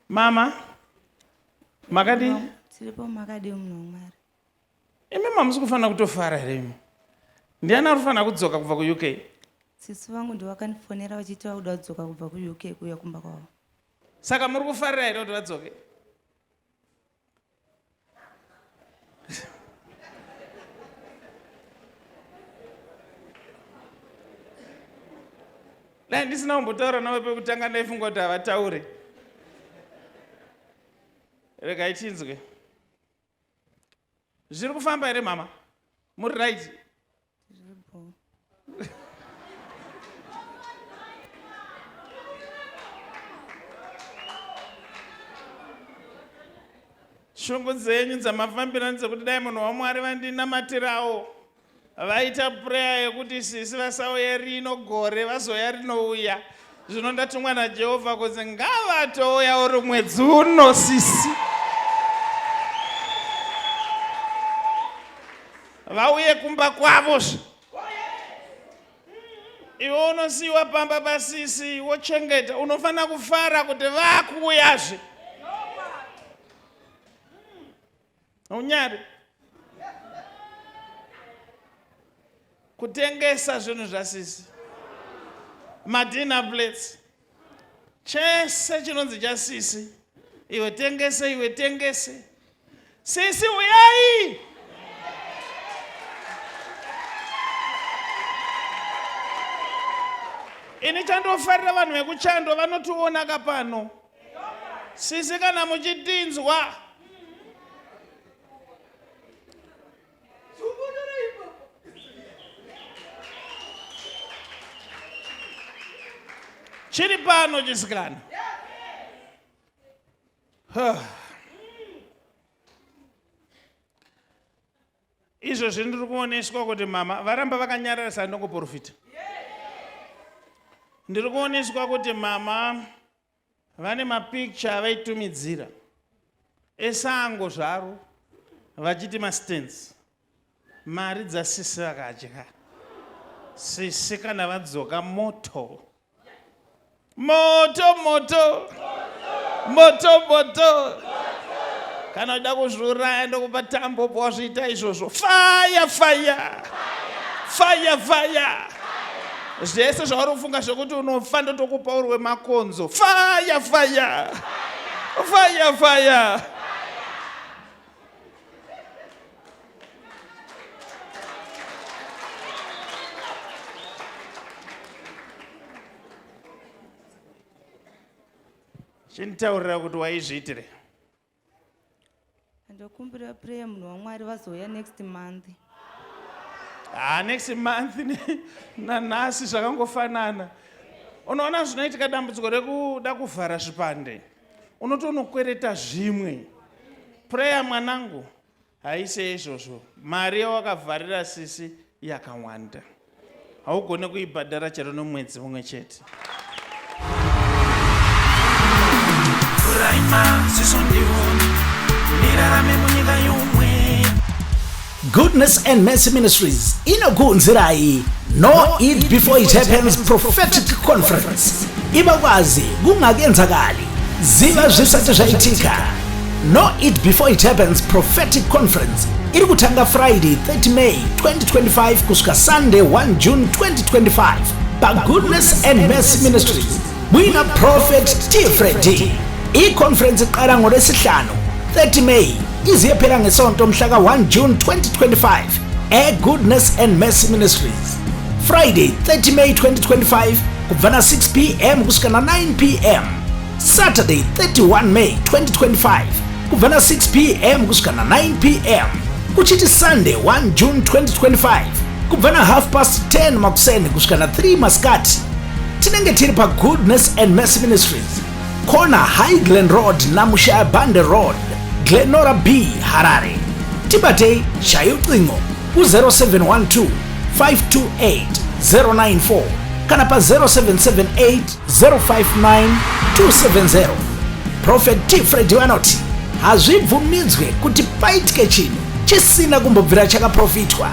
Mama, makadi? Tiripo makadi umnomari. Imi mamusi kufana kutofara here. Ndiani arifana kudzoka kubva ku UK? Sisi vangu ndo vakanifonera vachiti vakuda kudzoka kubva ku UK kuya kumba kwavo. Saka muri kufarira here kuti vadzoke? Dai ndisina kumbotaura navo pekutanga ndaifunga kuti havataure. Regai chinzwe. Zviri kufamba here mama? Muri right? Zviripo. Shungu dzenyu dzamafambira ndedzekuti dai munhu waMwari vandinamatirawo. Vaita prayer yekuti sisi vasauya rino gore vazoya rinouya. Zvino ndatumwa naJehovha kuti ngavatouya uri mwedzi uno sisi. Vauye kumba kwavo. Iwe unosiyiwa pamba pasisi wochengeta unofana kufara kuti vakuuyazve. Unyari kutengesa zvinhu zvasisi madinner plates chese chinonzi chasisi iwe tengese sisi uyai ini chandofarira vanhu vekuchando vanotiona kapano sisi kana muchidinzwa chiri pano chisikana. Izvo zvindiri kuoneswa kuti mama varamba vakanyararisa ndongoprofita. Ndiri kuoneswa kuti mama vane mapicture avaitumidzira esango zvaro vachiti mastands. Mari dzasisi vakadya. Sisi kana vadzoka moto. Moto. Kana uda kuzviuraya ndokupa tambo pawazviita izvozvo. Fire. Zvese zvauri kufunga zvekuti unofa ndotokupa uri wemakonzo. Fire. Chintaurira kuti waizviitire. Ndokumbira prayer munhu waMwari vazoya next month. Next month nanhasi zvakangofanana. Unoona zvinoitika dambudziko rekuda kuvhara zvipande. Unotonokwereta zvimwe. Prayer mwanangu haise izvozvo. Mari yawakavharira sisi yakawanda. Haugone kuibhadhara chero nomwedzi mumwe chete. Goodness and Mercy Ministries inokunzirai No Eat Before It Happens Prophetic Conference. Ibakwazi kungakenzakali ziva zvisati zvaitika. No Eat Before It Happens Prophetic Conference iri kutanga Friday 30 May 2025 kusvika Sunday 1 June 2025 pa Goodness and Mercy Ministries. Mwina Prophet T. Freddy. I-conference iqala ngoLwesihlanu 30 May iziyephela ngesonto mhlaka 1 June 2025 Goodness and Mercy Ministries. Friday 30 May 2025 kuvana 6 p.m. kusika 9 p.m. Saturday 31 May 2025 kuvana 6 p.m. kusika 9 p.m. kuchiti Sunday 1 June 2025 kuvana 10:30 makuseni kusika 3 maskati. Tinenge tiri pa Goodness and Mercy Ministries. Kona Highland Road na Mushaya Bande Road, Glenora B, Harare. Tibate Shayutingo ku0712 528 094 kana pa 0778 059 270. Prophet T. Freddy wanoti hazvibvumidzwe kuti paitike chinhu chisina kumbobvira chakaprofitwa.